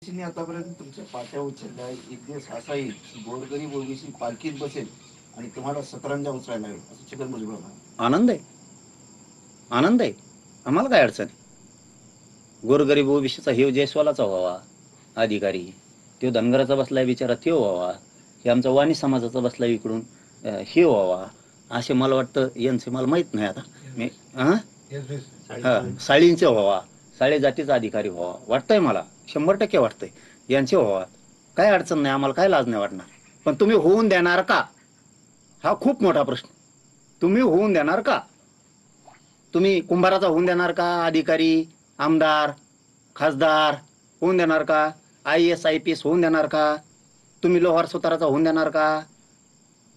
ओबीसीने आतापर्यंत तुमच्या पाट्या उचलल्या, एक दिवस असा येईल गोरगरीब ओबीसी पालखीत बसेल आणि तुम्हाला सतरंजा उचलायला हवे असं छगन भुजबळ म्हणाले. आनंद आहे, आनंद आहे, आम्हाला काय अडचण आहे. गोरगरीब ओबीसीचा हे जयस्वालाचा व्हावा अधिकारी, तो धनगराचा बसलाय बिचारा त्यो व्हावा, हे आमचा वाणी समाजाचा बसलाय इकडून हे व्हावा, असे मला वाटतं. यांचे मला माहित नाही आता. मी साळींचे व्हावा, साळे जातीचा अधिकारी व्हावा वाटतंय मला, 100% वाटतंय यांचे व्हावा. काय अडचण नाही, आम्हाला काय लाज नाही वाटणार. पण तुम्ही होऊन देणार का, हा खूप मोठा प्रश्न. तुम्ही होऊन देणार का? तुम्ही कुंभाराचा होऊन देणार का अधिकारी, आमदार, खासदार होऊन देणार का? IAS IPS होऊन देणार का? तुम्ही लोहार सुताराचा होऊन देणार का?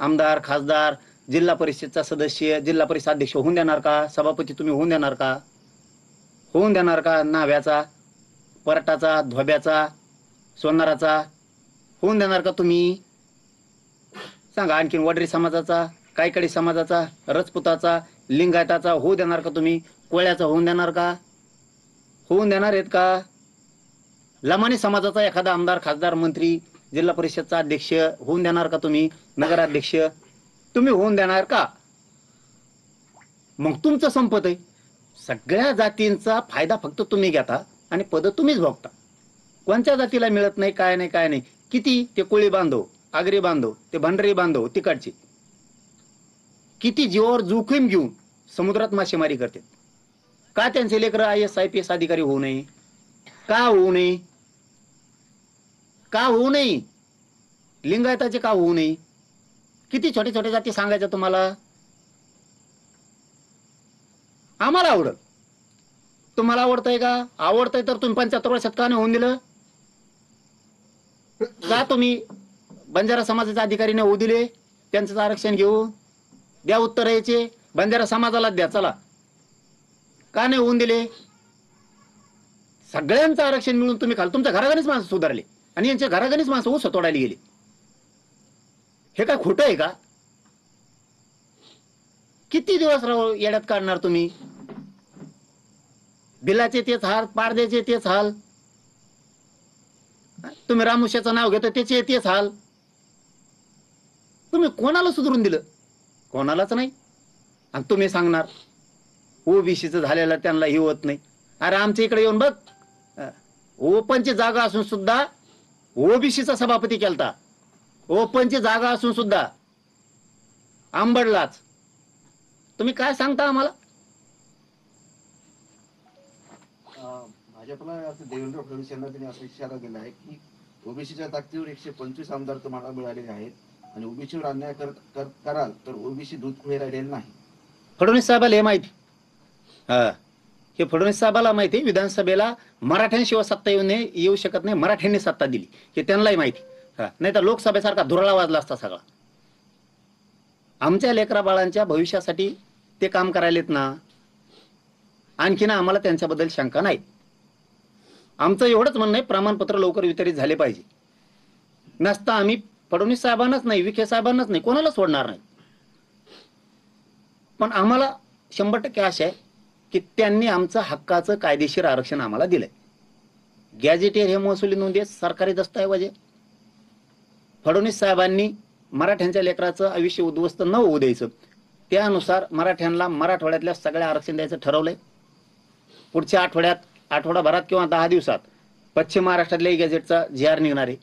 आमदार, खासदार, जिल्हा परिषदचा सदस्य, जिल्हा परिषद अध्यक्ष होऊन देणार का? सभापती तुम्ही होऊन देणार का? होऊन देणार का? नाव्याचा, परटाचा, धोब्याचा, सोनाराचा होऊन देणार का तुम्ही? सांगा. आणखीन वडरी समाजाचा, कायकडी समाजाचा, रजपुताचा, लिंगायताचा होऊ देणार का तुम्ही? कोळ्याचा होऊन देणार का? होऊन देणार आहेत का? लमानी समाजाचा एखादा आमदार, खासदार, मंत्री, जिल्हा परिषदचा अध्यक्ष होऊन देणार का तुम्ही? नगराध्यक्ष तुम्ही होऊन देणार का? मग तुमचं संपत आहे. सगळ्या जातींचा फायदा फक्त तुम्ही घेता आणि पद तुम्हीच भोगता. कोणत्या जातीला मिळत नाही, काय नाही, काय नाही. किती ते कोळी बांधव, आगरी बांधव, ते भंडारी बांधव तिकडचे किती जीवावर जोखीम घेऊन समुद्रात मासेमारी करतात. का त्यांचे लेकरं IAS IPS अधिकारी होऊ नये? का होऊ नये? का होऊ नये? लिंगायताचे का होऊ नये? किती छोटे छोटे जाती सांगायचं तुम्हाला? आम्हाला आवडत. तुम्हाला आवडतंय का? आवडतंय तर तुम्ही 75 वर्षात का नाही होऊन दिलं? का तुम्ही बंजारा समाजाच्या अधिकारीने होऊ दिले? त्यांचं आरक्षण घेऊ द्या. उत्तर यायचे बंजारा समाजाला द्या. चला, का नाही होऊन दिले? सगळ्यांचं आरक्षण मिळून तुम्ही खाल. तुमच्या घराघरीच माणसं सुधारले आणि यांच्या घराघरीच माणसं ऊस तोडायला गेली. हे काय खोटं आहे का? किती दिवस येड्यात काढणार तुम्ही? बिलाचे तेच हाल, पारद्याचे तेच हाल, तुम्ही रामुशाचं नाव घेतो त्याचे तेच हाल. तुम्ही कोणाला सुधरून दिलं? कोणालाच नाही. आणि तुम्ही सांगणार ओबीसीचं झालेलं त्यांना ही होत नाही. अरे आमच्या इकडे येऊन बघ, ओपनची जागा असून सुद्धा ओबीसीचा सभापती केलता. ओपनची जागा असून सुद्धा आंबडलाच. तुम्ही काय सांगता आम्हाला? भाजपला देवेंद्र फडणवीस यांना त्यांनी असा इशारा दिला आहे की ओबीसीच्या ताकदीवर 125 आमदार तुम्हाला मिळालेले आहेत आणि ओबीसीवर अन्याय कराल तर ओबीसी दूध खुळे राहिलेले नाही. फडणवीस साहेबाला हे माहिती. हे फडणवीस साहेबाला माहिती. विधानसभेला मराठ्यांशिवाय सत्ता येऊ शकत नाही. मराठ्यांनी सत्ता दिली हे त्यांनाही माहिती. नाही तर लोकसभेसारखा धुराळा वाजला असता सगळा. आमच्या लेकरा बाळांच्या भविष्यासाठी ते काम करायलेत ना. आणखीन आम्हाला त्यांच्याबद्दल शंका नाही. आमचं एवढंच म्हणणं आहे, प्रमाणपत्र लवकर वितरित झाले पाहिजे. नसता आम्ही फडणवीस साहेबांनाच नाही, विखे साहेबांनाच नाही, कोणाला सोडणार नाही. पण आम्हाला 100% आशा आहे की त्यांनी आमचं हक्काचं कायदेशीर आरक्षण आम्हाला दिलंय. गॅजेटियर हे महसुली नोंदी सरकारी दस्तऐवज आहे. फडणवीस साहेबांनी मराठ्यांच्या लेकराचं आयुष्य उद्ध्वस्त न होऊ द्यायचं, त्यानुसार मराठ्यांना मराठवाड्यातल्या सगळ्या आरक्षण द्यायचं ठरवलंय. पुढच्या आठवडाभरात किंवा 10 दिवसात पश्चिम महाराष्ट्रातल्या गॅजेटचा GR निघणार आहे.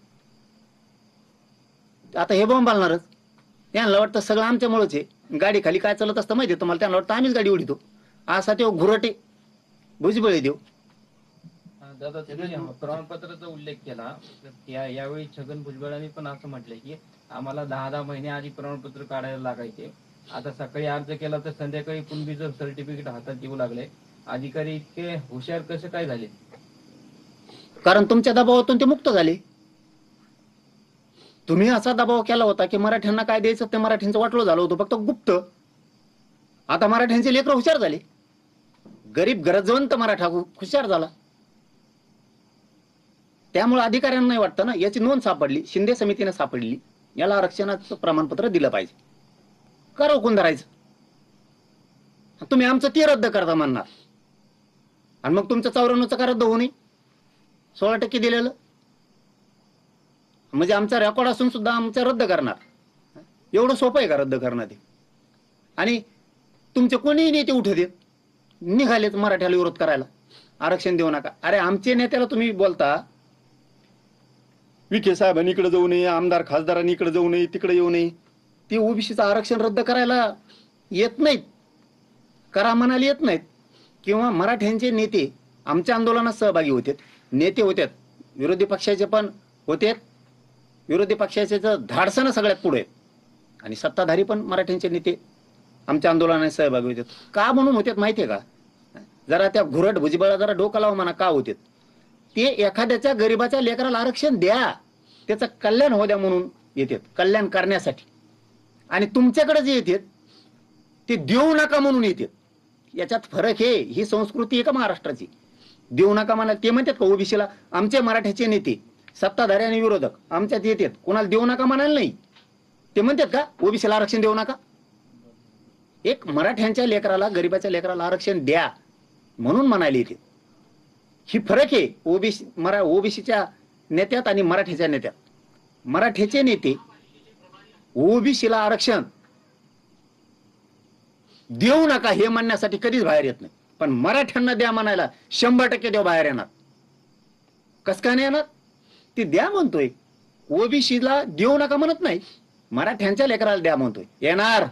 आता हे बॉम्ब बालणारच. त्यांना वाटतं सगळं आमच्यामुळेच आहे. गाडी खाली काय चालत असतं माहिती आहे तुम्हाला? त्यांना वाटतं आम्हीच गाडी उडीतो. असा तो घुरटे भुजबळ देऊ. दादा तुम्ही प्रमाणपत्राचा उल्लेख केला. यावेळी छगन भुजबळांनी पण असं म्हटलंय की आम्हाला 10 महिने आधी प्रमाणपत्र काढायला लागायचे. आता सकाळी अर्ज केला तर संध्याकाळी कुणबीचं सर्टिफिकेट हातात येऊ लागले. अधिकारी इतके हुशार कसे काय झाले? कारण तुमच्या दबावातून ते मुक्त झाले. तुम्ही असा दबाव केला होता की मराठ्यांना काय द्यायचं ते मराठ्यांचं वाटलं झालं होतं फक्त गुप्त. आता मराठ्यांचे लेकरं हुशार झाले. गरीब गरजवंत मराठा हुशार झाला. त्यामुळे अधिकाऱ्यांना नाही वाटतं ना, याची नोंद सापडली, शिंदे समितीने सापडली, याला आरक्षणाचं प्रमाणपत्र दिलं पाहिजे. का रोखून धरायचं? तुम्ही आमचं ते रद्द करता म्हणणार आणि मग तुमचं 94चं का रद्द होऊ नये? 16% दिलेलं म्हणजे आमचा रेकॉर्ड असून सुद्धा आमचं रद्द करणार? एवढं सोपं आहे का रद्द करणं ते? आणि तुमचे कोणीही नेते उठू देत, निघालेत मराठ्याला विरोध करायला, आरक्षण देऊ नका. अरे आमचे नेत्याला तुम्ही बोलता विखे साहेबांनी इकडे जाऊ नये, आमदार खासदारांनी इकडे जाऊ नये, तिकडे येऊ नये. ते ओबीसीचं आरक्षण रद्द करायला येत नाहीत, करा म्हणाले येत नाहीत. किंवा मराठ्यांचे नेते आमच्या आंदोलनात सहभागी होते, नेते होते, विरोधी पक्षाचे पण होते, विरोधी पक्षाचे धाडसानं सगळ्यात पुढे, आणि सत्ताधारी पण मराठ्यांचे नेते आमच्या आंदोलनात सहभागी होते. का म्हणून होते माहितीये का? जरा त्या घुरट भुजबळा जरा डोकं लावा म्हणा, का होते ते? एखाद्याच्या गरीबाच्या लेकराला आरक्षण द्या, त्याचं कल्याण हो द्या म्हणून येतात, कल्याण करण्यासाठी. आणि तुमच्याकडे जे येतात ते देऊ नका म्हणून येतात. याच्यात फरक आहे. ही संस्कृती आहे का महाराष्ट्राची? देऊ नका म्हणाल ते म्हणतात का ओबीसीला? आमचे मराठ्याचे नेते सत्ताधारी आणि विरोधक आमच्यात येतात, कोणाला देऊ नका म्हणाल नाही, ते म्हणतात का ओबीसीला आरक्षण देऊ नका? एक मराठ्यांच्या लेकराला, गरीबाच्या लेकराला आरक्षण द्या म्हणून म्हणायला येते. ही फरक आहे ओबीसीच्या नेत्यात आणि मराठ्याच्या नेत्यात. मराठ्याचे नेते ओबीसीला आरक्षण देऊ नका हे म्हणण्यासाठी कधीच बाहेर येत नाही, पण मराठ्यांना द्या म्हणायला 100% देव बाहेर येणार. कस काय नाही येणार? ते द्या म्हणतोय, ओबीसीला देऊ नका म्हणत नाही, मराठ्यांच्या लेकराला द्या म्हणतोय, येणार.